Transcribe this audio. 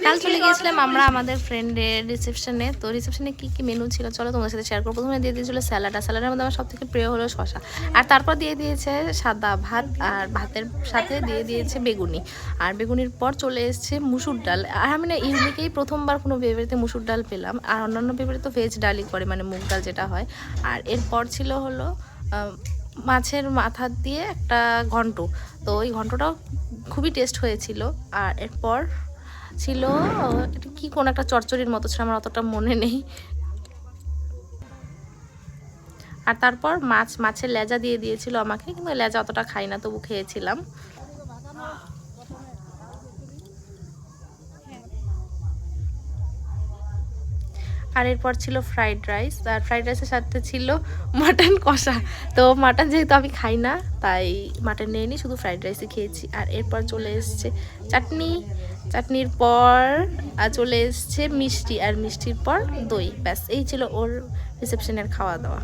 কাল চলে গিয়েছিলাম আমরা আমাদের ফ্রেন্ডের রিসেপশনে। তো রিসেপশনে কি কি মেনু ছিল চলো তোমাদের সাথে শেয়ার করবো। প্রথমে দিয়ে দিয়েছিল স্যালাড, আর স্যালাডের মধ্যে আমার সব থেকে প্রিয় হলো শশা। আর তারপর দিয়ে দিয়েছে সাদা ভাত, আর ভাতের সাথে দিয়ে দিয়েছে বেগুনি। আর বেগুনির পর চলে এসছে মুসুর ডাল। আর আমি না ইউনিকেই প্রথমবার কোনো বিয়েবাড়িতে মুসুর ডাল পেলাম। আর অন্যান্য বিয়েবাড়িতে তো ভেজ ডালই করে, মানে মুগ ডাল যেটা হয়। আর এরপর ছিল হলো মাছের মাথা দিয়ে একটা ঘন্ট। তো ওই ঘন্টটাও খুবই টেস্ট হয়েছিল। আর এরপর ছিল এটা কি কোন একটা চচ্চড়ির মতো ছিল, আমার অতটা মনে নেই। আর তারপর মাছের লেজা দিয়ে দিয়েছিল আমাকে, কিন্তু লেজা অতটা খাই না, তবু খেয়েছিলাম। আর এরপর ছিল ফ্রাইড রাইস, আর ফ্রাইড রাইসের সাথে ছিল মাটন কষা। তো মাটন যেহেতু আমি খাই না, তাই মাটন নিয়ে নিই, শুধু ফ্রাইড রাইসই খেয়েছি। আর এরপর চলে এসছে চাটনি, চাটনির পর চলে এসছে মিষ্টি, আর মিষ্টির পর দই। ব্যাস এই ছিল ওর রিসেপশনের খাওয়া দাওয়া।